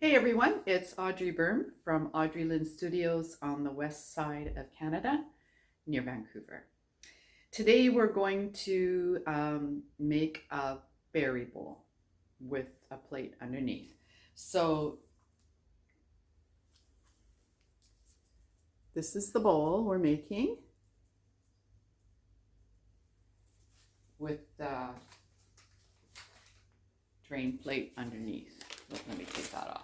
Hey everyone, it's Audrey from Audrey Lynn Studios on the west side of Canada near Vancouver. Today we're going to make a berry bowl with a plate underneath. So this is the bowl we're making with the drain plate underneath. Let me take that off.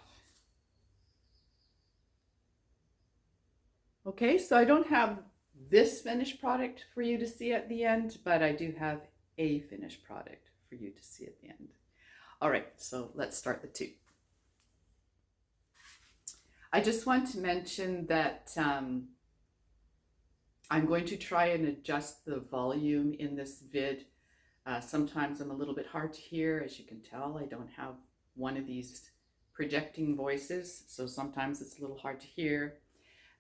Okay, so I don't have this finished product for you to see at the end, but I do have a finished product for you to see at the end. All right, so let's start the two. I just want to mention that I'm going to try and adjust the volume in this vid. Sometimes I'm a little bit hard to hear. As you can tell, I don't have one of these projecting voices, so sometimes it's a little hard to hear.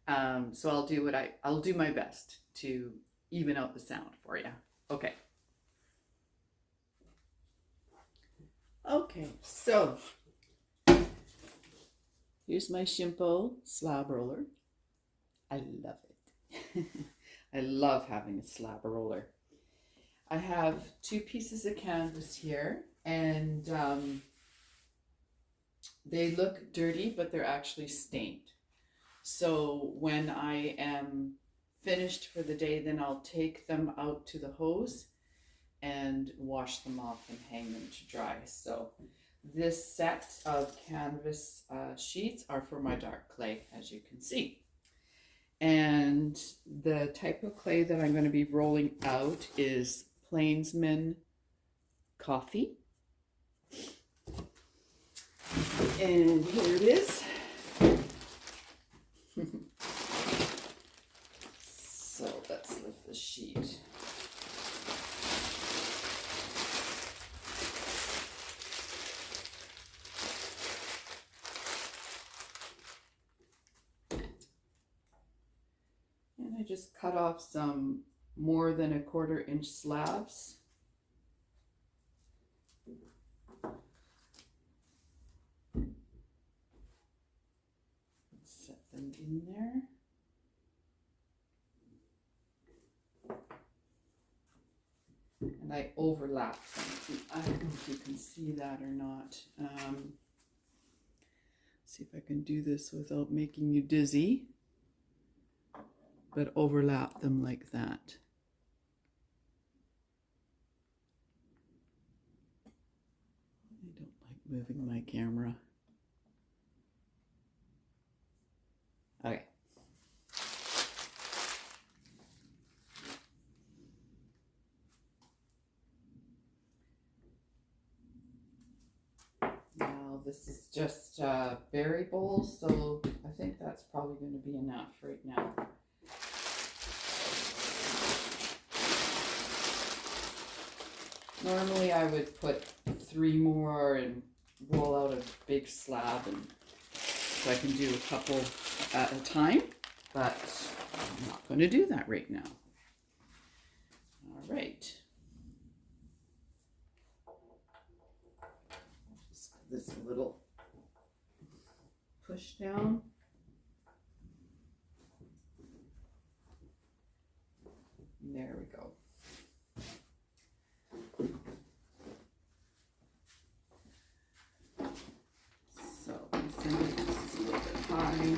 So I'll do my best to even out the sound for you. Okay. Okay, so here's my Shimpo slab roller. I love it. I love having a slab roller. I have two pieces of canvas here, and they look dirty, but they're actually stained. So when I am finished for the day, then I'll take them out to the hose and wash them off and hang them to dry. So this set of canvas sheets are for my dark clay, as you can see. And the type of clay that I'm going to be rolling out is Plainsman COFFEE. And here it is. So let's lift the sheet. And I just cut off some more than a 1/4 inch slabs. Set them in there. And I overlap them. I don't know if you can see that or not. See if I can do this without making you dizzy. But overlap them like that. I don't like moving my camera. Okay. Now this is just berry bowls, so I think that's probably going to be enough right now. Normally I would put 3 more and roll out a big slab, and so I can do a couple at a time, but I'm not going to do that right now. All right. Just give this a little push down. There we go. So send it, this is a little bit high.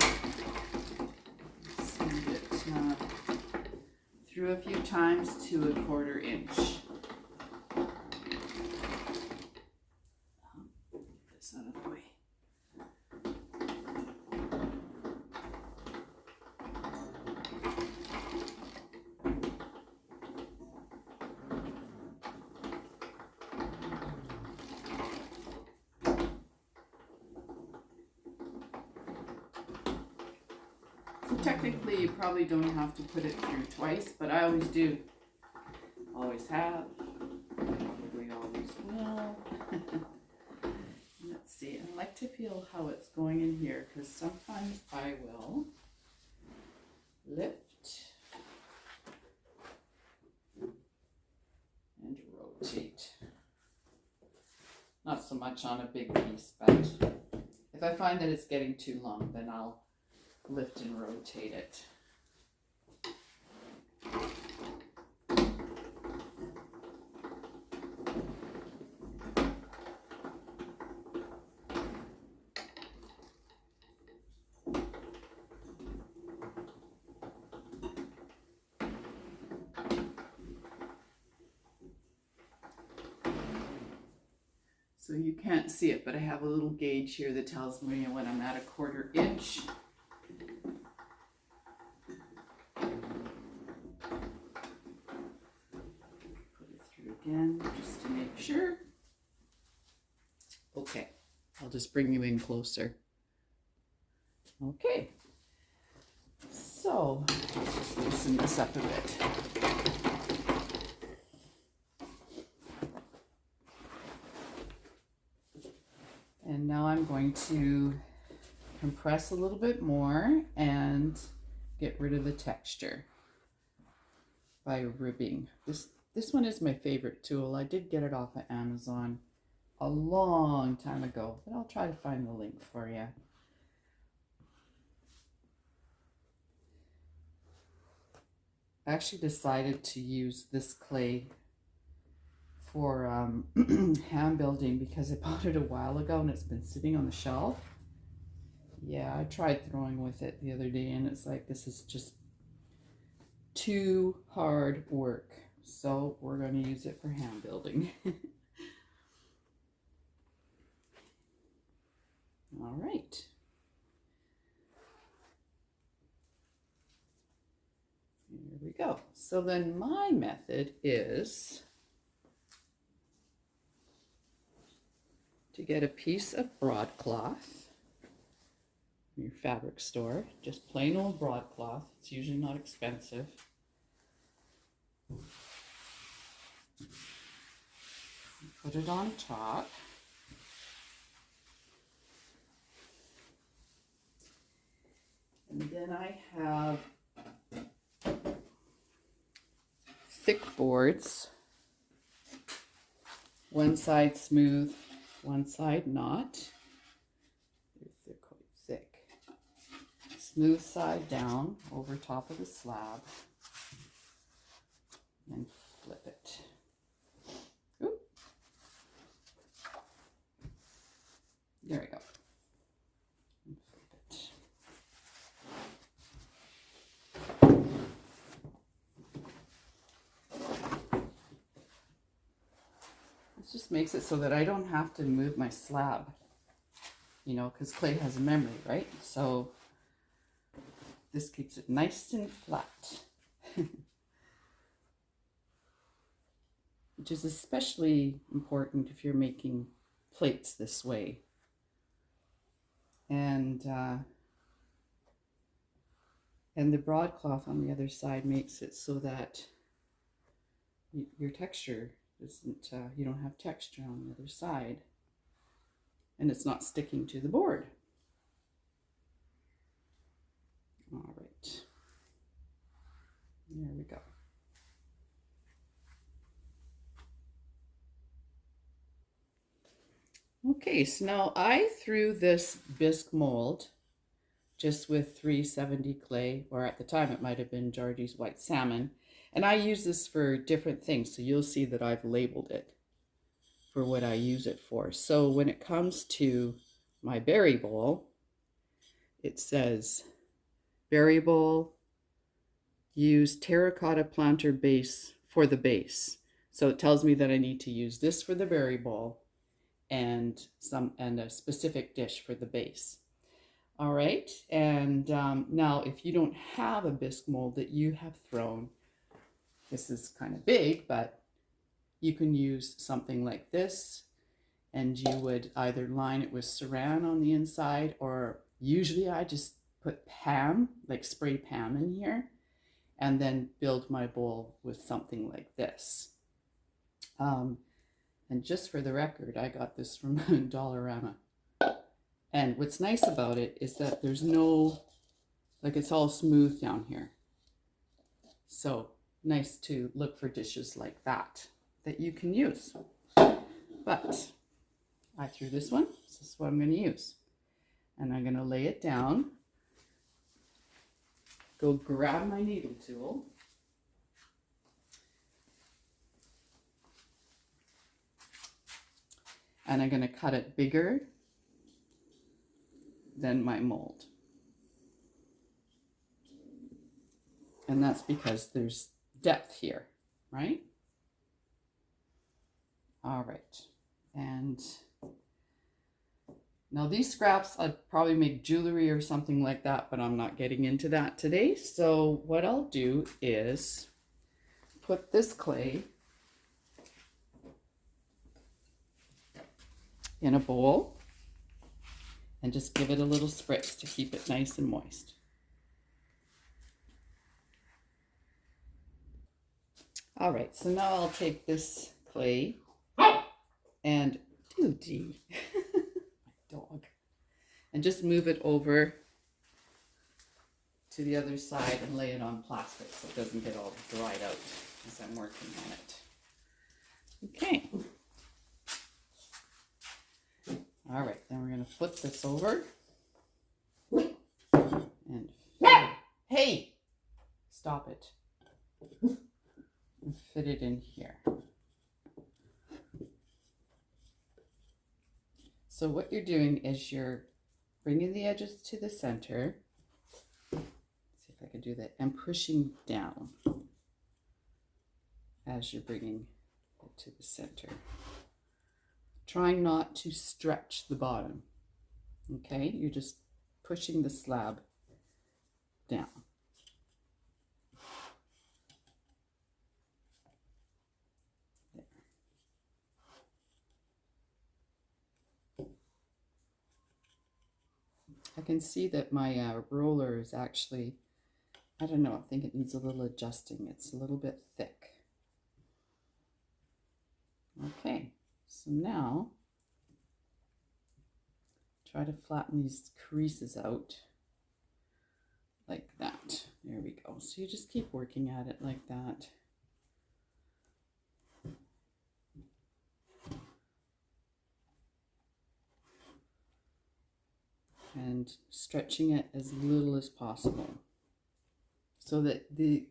Send it through a few times to a 1/4 inch. Get this out of the way. So technically you probably don't have to put it through twice, but I always do. Always have. Probably always will. Let's see, I like to feel how it's going in here, because sometimes I will lift and rotate. Not so much on a big piece, but If I find that it's getting too long, then I'll lift and rotate it. So you can't see it, but I have a little gauge here that tells me when I'm at a 1/4 inch. Put it through again just to make sure. Okay, I'll just bring you in closer. Okay, so let's just loosen this up a bit. And now I'm going to compress a little bit more and get rid of the texture by ribbing. This one is my favorite tool. I did get it off of Amazon a long time ago, but I'll try to find the link for you. I actually decided to use this clay for hand building because I bought it a while ago and it's been sitting on the shelf. Yeah, I tried throwing with it the other day and it's like, this is just too hard work. So we're going to use it for hand building. All right. Here we go. So then my method is to get a piece of broadcloth from your fabric store, just plain old broadcloth. It's usually not expensive. Put it on top. And then I have thick boards, one side smooth, one side not. They're quite thick. Smooth side down over top of the slab and flip it. Oop. There we go. And flip it. This just makes it so that I don't have to move my slab, you know, because clay has a memory, right? So this keeps it nice and flat, which is especially important if you're making plates this way. And the broadcloth on the other side makes it so that your texture isn't, you don't have texture on the other side, and it's not sticking to the board. All right, there we go. Okay, so now I threw this bisque mold just with 370 clay, or at the time it might have been Georgie's white salmon. And I use this for different things, so you'll see that I've labeled it for what I use it for. So when it comes to my berry bowl, it says berry bowl, use terracotta planter base for the base. So it tells me that I need to use this for the berry bowl and a specific dish for the base. All right, and now if you don't have a bisque mold that you have thrown, this is kind of big, but you can use something like this, and you would either line it with saran on the inside, or usually I just put Pam, like spray Pam in here, and then build my bowl with something like this. And just for the record, I got this from Dollarama. And what's nice about it is that there's no, like, it's all smooth down here. So nice to look for dishes like that you can use. But I threw this one. This is what I'm going to use. And I'm going to lay it down. Go grab my needle tool. And I'm going to cut it bigger than my mold. And that's because there's depth here, right? All right. And now these scraps, I'd probably make jewelry or something like that, but I'm not getting into that today. So what I'll do is put this clay in a bowl and just give it a little spritz to keep it nice and moist. All right, so now I'll take this clay and Doody, my dog, and just move it over to the other side and lay it on plastic so it doesn't get all dried out as I'm working on it. Okay. All right, then we're going to flip this over and hey, stop it. And fit it in here. So what you're doing is you're bringing the edges to the center. Let's see if I can do that. And pushing down as you're bringing it to the center. Trying not to stretch the bottom. Okay, you're just pushing the slab down. I can see that my roller is actually, I don't know, I think it needs a little adjusting. It's a little bit thick. Okay, so now try to flatten these creases out like that. There we go. So you just keep working at it like that. And stretching it as little as possible so that the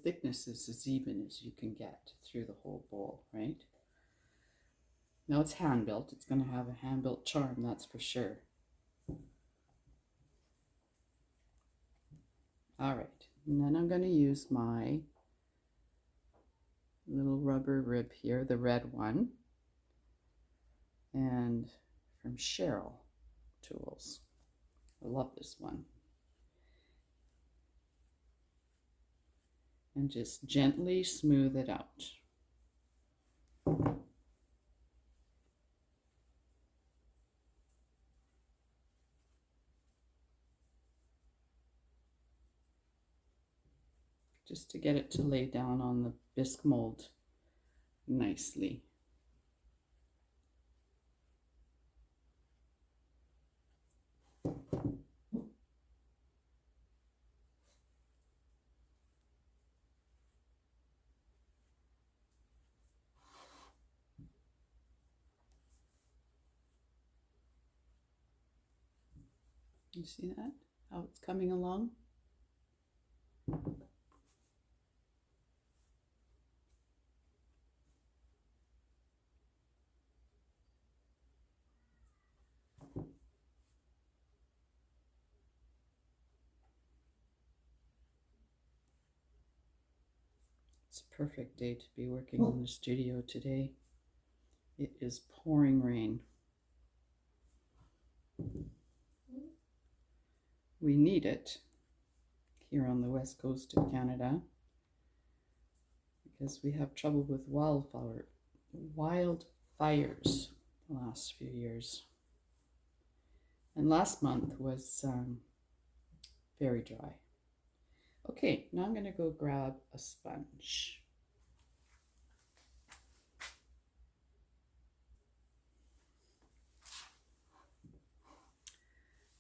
thickness is as even as you can get through the whole bowl, right? Now it's hand built. It's going to have a hand built charm, that's for sure. All right, and then I'm going to use my little rubber rib here, the red one, and from Cheryl Tools. I love this one. And just gently smooth it out. Just to get it to lay down on the bisque mold nicely. You see that? How it's coming along? It's a perfect day to be working in the studio today. It is pouring rain. We need it here on the west coast of Canada because we have trouble with wildfires the last few years. And last month was very dry. Okay, now I'm going to go grab a sponge.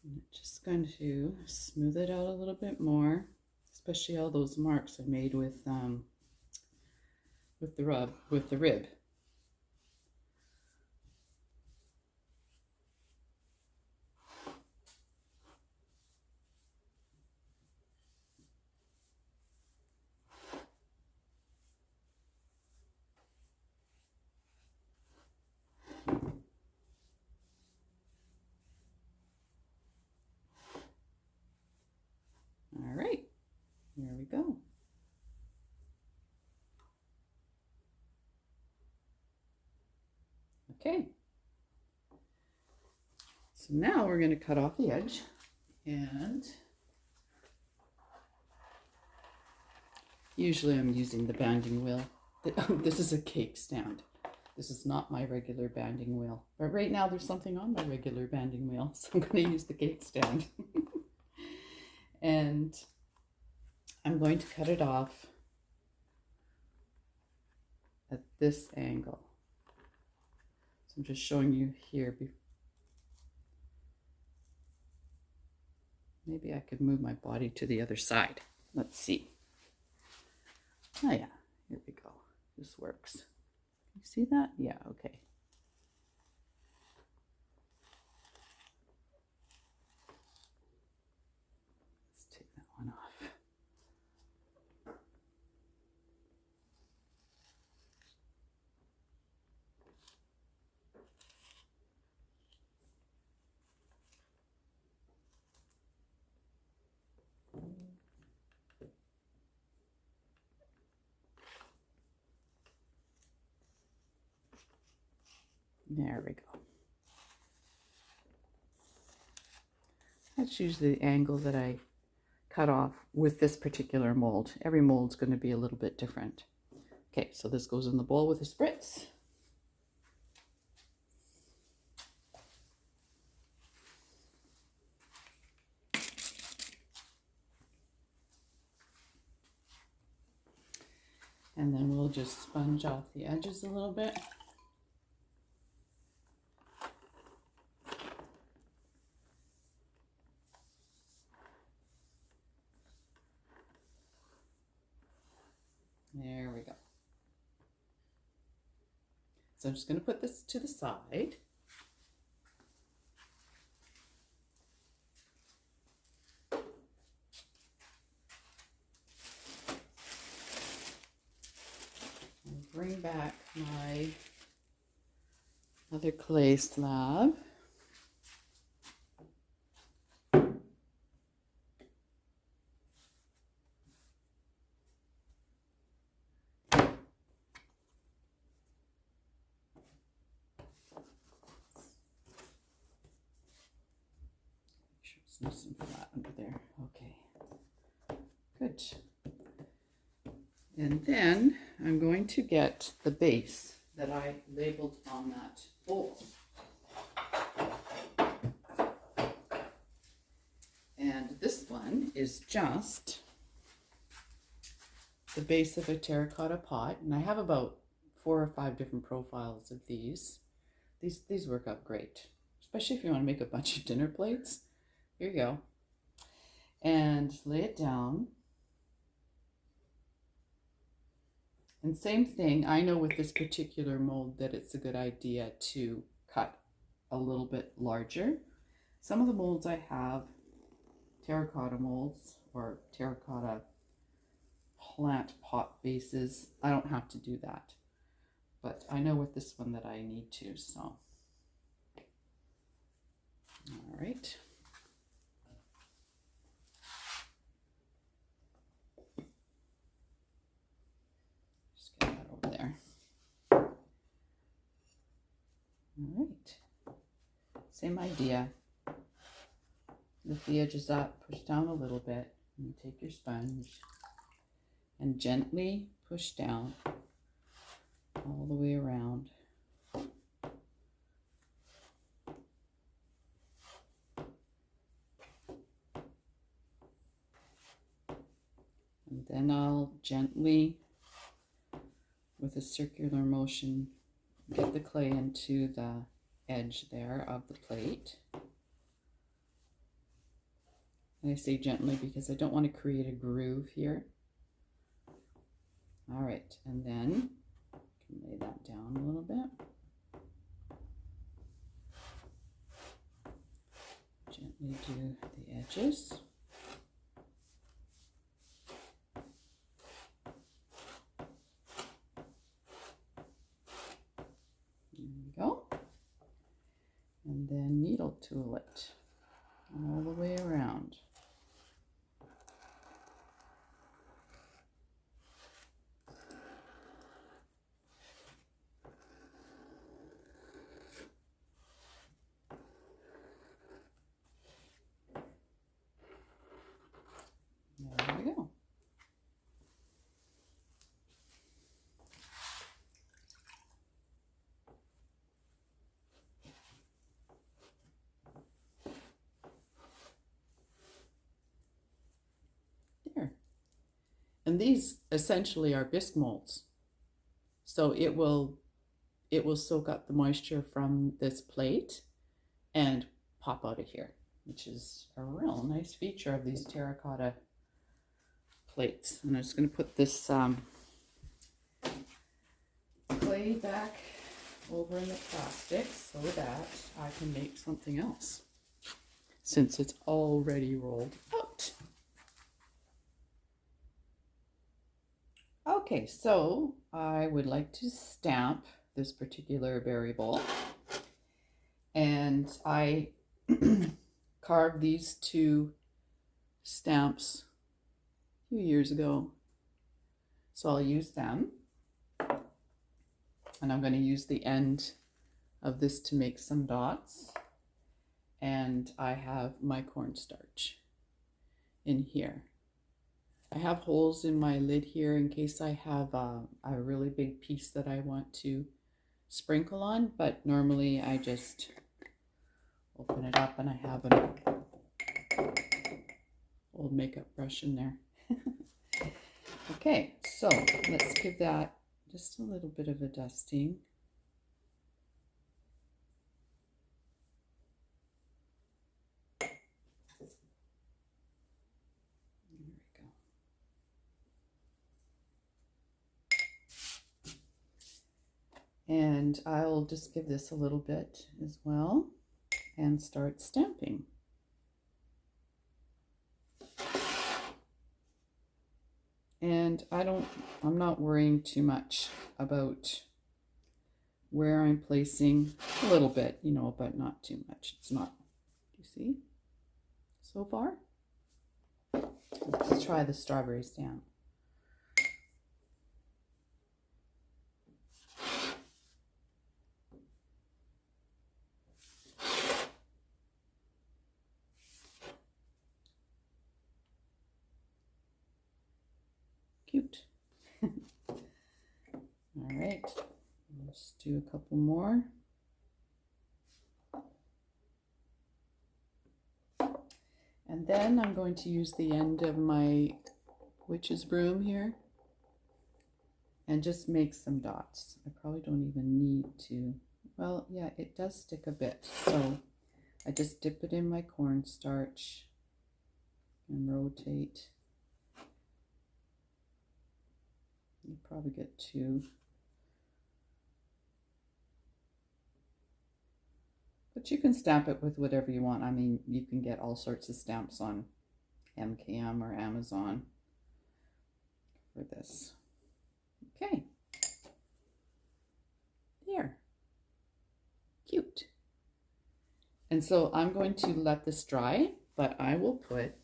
I'm just going to smooth it out a little bit more, especially all those marks I made with the rib. go. Okay. So now we're going to cut off the edge, and usually I'm using the banding wheel. This is a cake stand. This is not my regular banding wheel. But right now there's something on my regular banding wheel, so I'm going to use the cake stand. And I'm going to cut it off at this angle. So I'm just showing you here. Maybe I could move my body to the other side. Let's see. Oh yeah, here we go. This works. You see that? Yeah, okay. Let's take that one off. There we go. That's usually the angle that I cut off with this particular mold. Every mold's going to be a little bit different. Okay, so this goes in the bowl with a spritz. And then we'll just sponge off the edges a little bit. There we go. So I'm just going to put this to the side. And bring back my other clay slab. Nice and flat under there. Okay, good. And then I'm going to get the base that I labeled on that bowl. And this one is just the base of a terracotta pot. And I have about 4 or 5 different profiles of these. These work out great, especially if you want to make a bunch of dinner plates. Here you go. And lay it down. And same thing, I know with this particular mold that it's a good idea to cut a little bit larger. Some of the molds I have, terracotta molds or terracotta plant pot bases, I don't have to do that. But I know with this one that I need to, so. All right. There. All right, same idea. Lift the edges up, push down a little bit, and take your sponge and gently push down all the way around. And then I'll gently, with a circular motion, get the clay into the edge there of the plate. And I say gently because I don't want to create a groove here. All right, and then I can lay that down a little bit. Gently do the edges. Go. And then needle tool it all the way around. And these essentially are bisque molds. So it will soak up the moisture from this plate and pop out of here, which is a real nice feature of these terracotta plates. And I'm just going to put this clay back over in the plastic so that I can make something else, since it's already rolled out. Okay, so I would like to stamp this particular berry bowl, and I carved these two stamps a few years ago, so I'll use them. And I'm going to use the end of this to make some dots. And I have my cornstarch in here. I have holes in my lid here in case I have a really big piece that I want to sprinkle on, but normally I just open it up and I have an old makeup brush in there. Okay, so let's give that just a little bit of a dusting. There we go. And I'll just give this a little bit as well and start stamping. And I'm not worrying too much about where I'm placing. A little bit, you know, but not too much. It's not, you see, so far? Let's try the strawberry stamp. Cute. All right, let's do a couple more. And then I'm going to use the end of my witch's broom here and just make some dots. I probably don't even need to, well, yeah, it does stick a bit. So I just dip it in my cornstarch and rotate. You probably get two. But you can stamp it with whatever you want. I mean, you can get all sorts of stamps on MKM or Amazon for this. Okay. There. Cute. And so I'm going to let this dry, but I will put,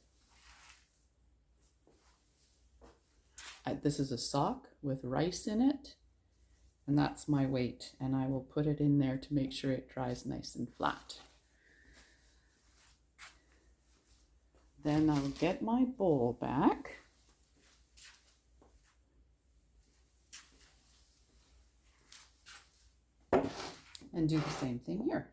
this is a sock with rice in it, and that's my weight, and I will put it in there to make sure it dries nice and flat. Then I'll get my bowl back. And do the same thing here.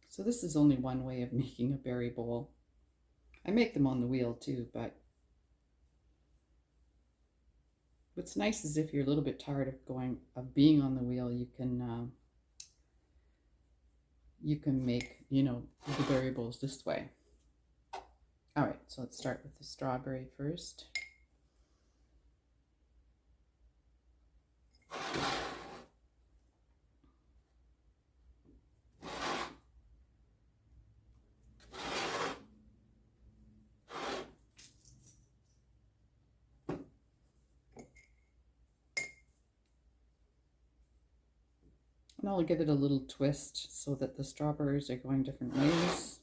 So this is only one way of making a berry bowl. I make them on the wheel too, but what's nice is if you're a little bit tired of being on the wheel, you can make, you know, the berry bowls this way. All right, so let's start with the strawberry first. And I'll give it a little twist so that the strawberries are going different ways.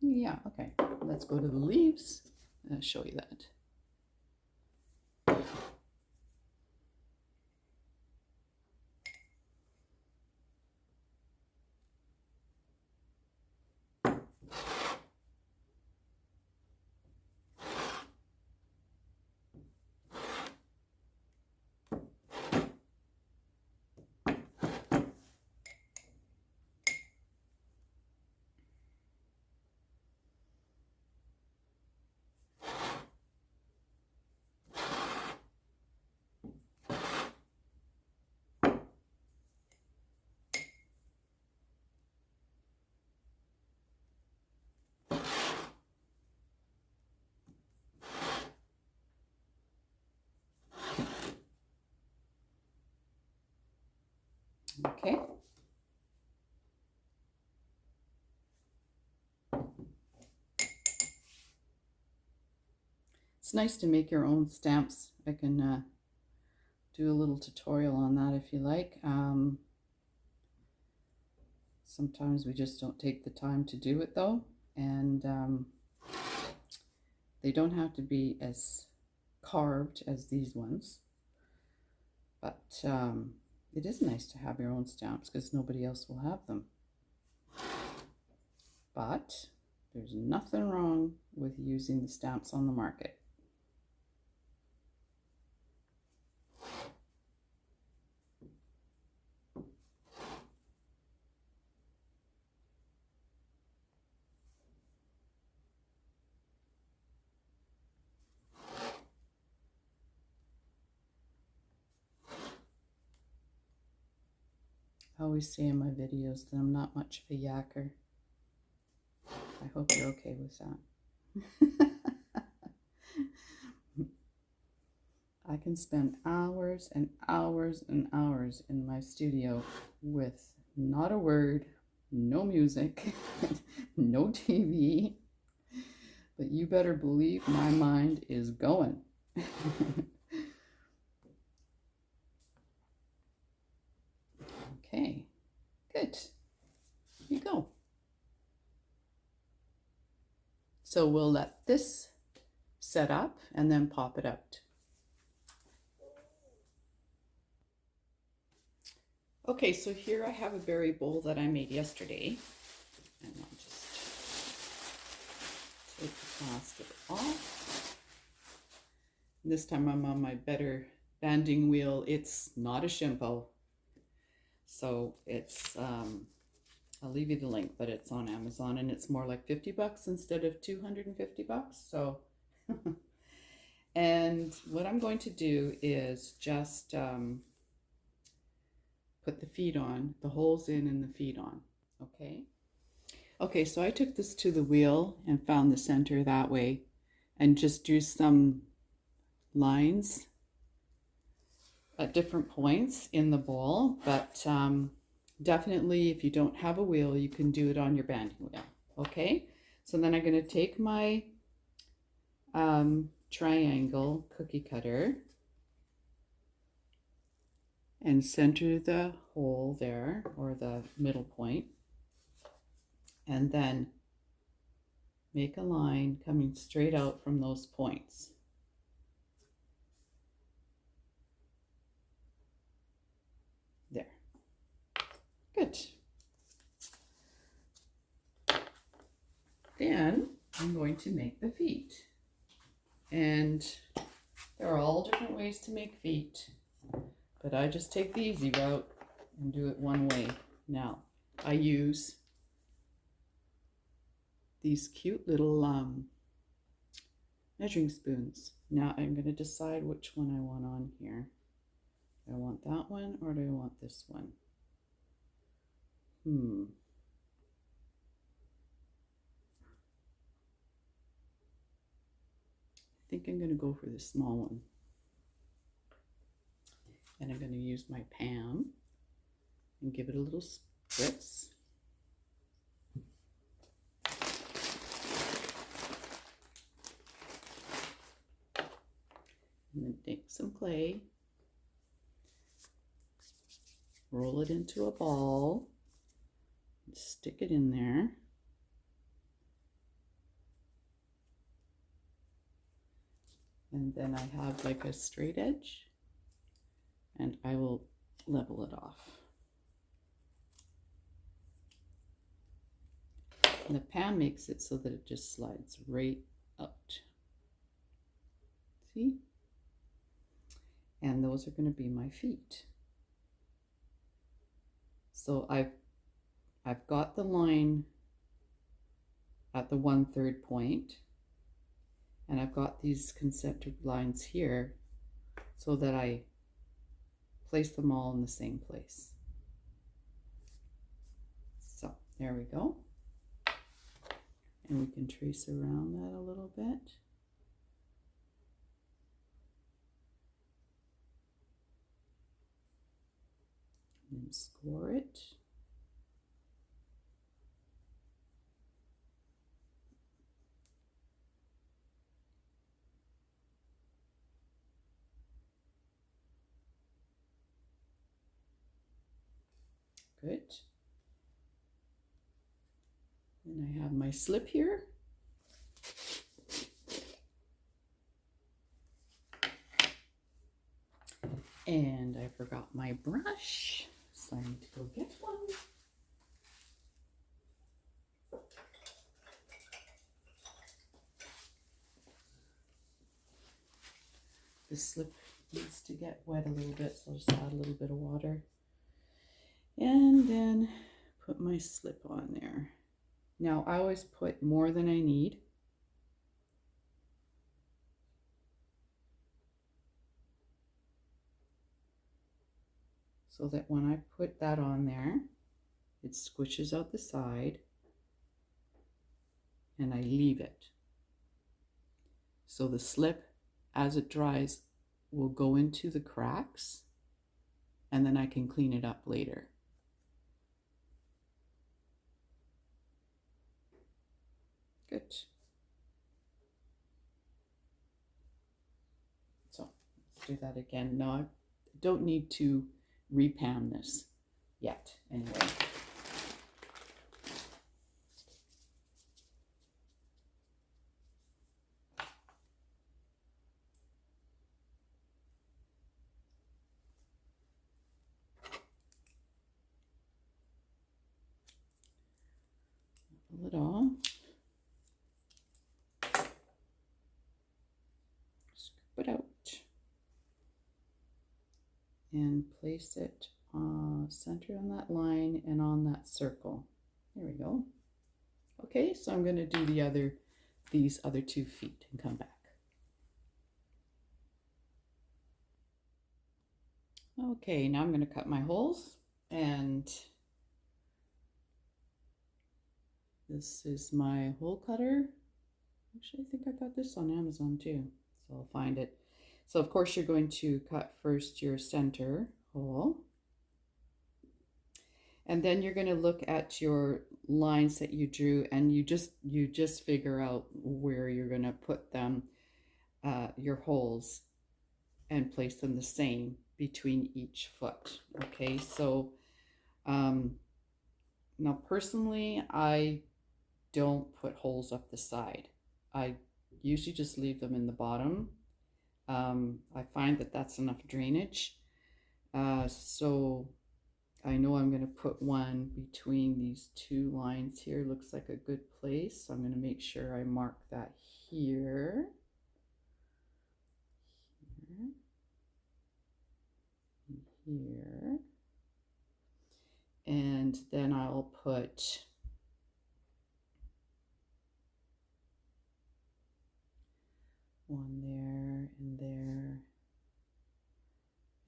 Yeah, okay. Let's go to the leaves and I'll show you that. Okay. It's nice to make your own stamps. I can do a little tutorial on that if you like. Sometimes we just don't take the time to do it though, and they don't have to be as carved as these ones, but it is nice to have your own stamps because nobody else will have them. But there's nothing wrong with using the stamps on the market. I always say in my videos that I'm not much of a yakker. I hope you're okay with that. I can spend hours and hours and hours in my studio with not a word, no music, no TV, but you better believe my mind is going. Okay, good. Here you go. So we'll let this set up and then pop it out. Okay, so here I have a berry bowl that I made yesterday, and I'll just take the plastic off. This time I'm on my better banding wheel. It's not a Shimpo, so it's I'll leave you the link, but it's on Amazon and it's more like 50 bucks instead of 250 bucks. So, and what I'm going to do is just put the feet on, the holes in and the feet on, okay? Okay, so I took this to the wheel and found the center that way and just drew some lines at different points in the bowl, but definitely if you don't have a wheel, you can do it on your banding wheel, okay? So then I'm going to take my triangle cookie cutter and center the hole there, or the middle point, and then make a line coming straight out from those points. There. Good. Then I'm going to make the feet. And there are all different ways to make feet, but I just take the easy route and do it one way. Now, I use these cute little measuring spoons. Now I'm going to decide which one I want on here. Do I want that one or do I want this one? I think I'm going to go for the small one. And I'm going to use my pan and give it a little spritz. And then take some clay, roll it into a ball, and stick it in there. And then I have like a straight edge, and I will level it off. And the pan makes it so that it just slides right out. See? And those are going to be my feet. So I've got the line at the 1/3 point, and I've got these concentric lines here so that I place them all in the same place. So there we go. And we can trace around that a little bit. and then score it. Good. And I have my slip here. And I forgot my brush, so I need to go get one. The slip needs to get wet a little bit, so I'll just add a little bit of water. And then put my slip on there. Now I always put more than I need. So that when I put that on there, it squishes out the side and I leave it. So the slip, as it dries, will go into the cracks and then I can clean it up later. Good. So let's do that again. No, I don't need to repan this yet anyway. Pull it all. Scoop it out. And place it centered on that line and on that circle. There we go. Okay, so I'm going to do these other 2 feet and come back. Okay, now I'm going to cut my holes, and this is my hole cutter. Actually, I think I got this on Amazon too, so I'll find it. So of course you're going to cut first your center hole, and then you're going to look at your lines that you drew, and you just figure out where you're going to put them, your holes, and place them the same between each foot. Okay, so now personally I don't put holes up the side. I usually just leave them in the bottom. I find that that's enough drainage. So I know I'm going to put one between these 2 lines here. Looks like a good place. So I'm going to make sure I mark that here. Here. And then I'll put one there and there,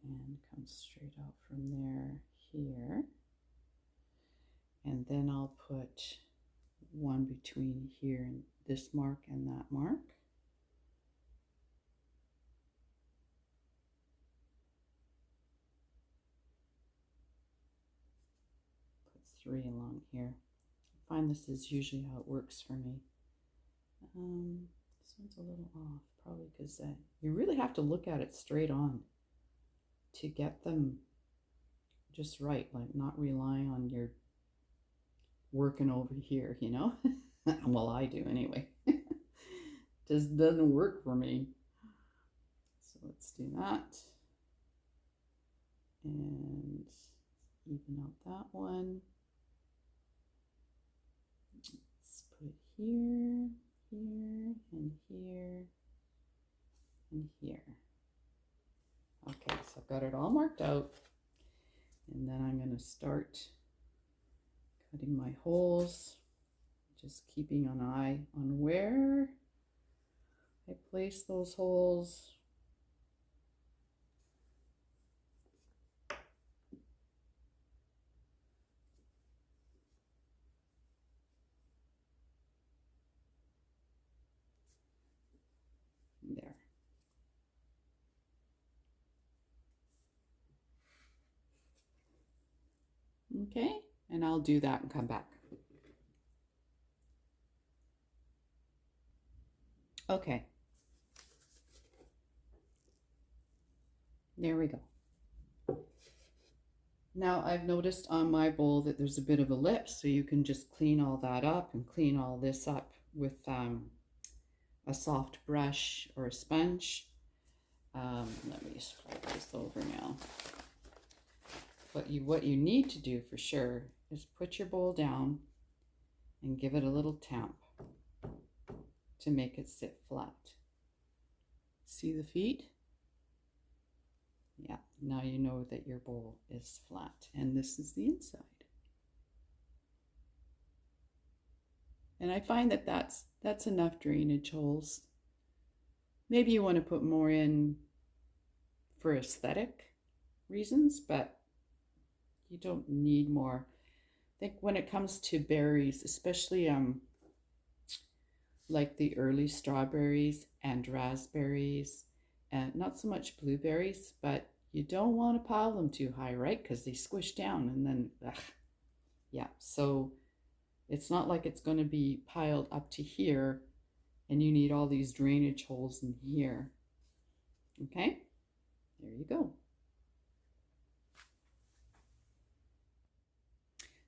and come straight out from there here, and then I'll put one between here and this mark and that mark. Put 3 along here. I find this is usually how it works for me. This one's a little off, probably because you really have to look at it straight on to get them just right, like not relying on your working over here, you know. Well, I do anyway. Just doesn't work for me. So let's do that and even out that one. Let's put here, here, and here, and here. Okay, so I've got it all marked out, and then I'm going to start cutting my holes, just keeping an eye on where I place those holes. There. Okay, and I'll do that and come back. Okay. There we go. Now I've noticed on my bowl that there's a bit of a lip, so you can just clean all that up and clean all this up with a soft brush or a sponge. Let me scrub this over now. What you need to do for sure is put your bowl down and give it a little tamp to make it sit flat. See the feet? Yeah, now you know that your bowl is flat, and this is the inside. And I find that that's enough drainage holes. Maybe you want to put more in for aesthetic reasons, but you don't need more. I think when it comes to berries, especially like the early strawberries and raspberries, and not so much blueberries, but you don't want to pile them too high, right? Because they squish down and then, ugh. Yeah, so it's not like it's going to be piled up to here and you need all these drainage holes in here. Okay, there you go.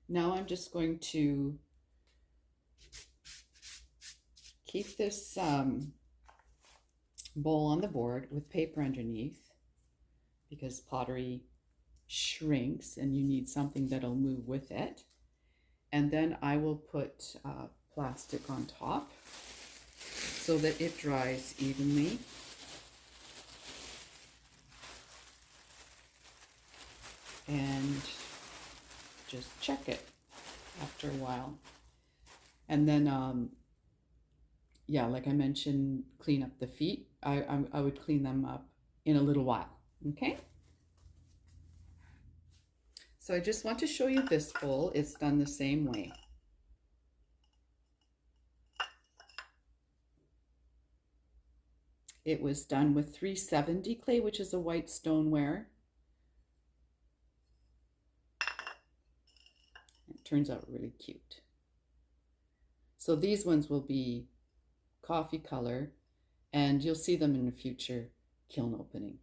Now I'm just going to keep this bowl on the board with paper underneath, because pottery shrinks and you need something that'll move with it. And then I will put plastic on top so that it dries evenly. And just check it after a while. And then, yeah, like I mentioned, clean up the feet. I would clean them up in a little while, okay? So I just want to show you this bowl. It's done the same way. It was done with 370 clay, which is a white stoneware. It turns out really cute. So these ones will be coffee color, and you'll see them in a future kiln opening.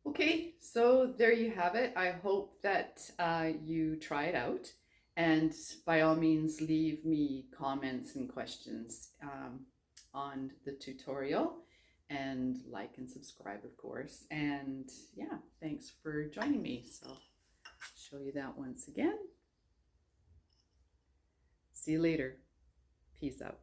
Okay, so there you have it. I hope that you try it out, and by all means leave me comments and questions on the tutorial, and like and subscribe, of course. And yeah, thanks for joining me. So show you that once again. See you later. Peace out.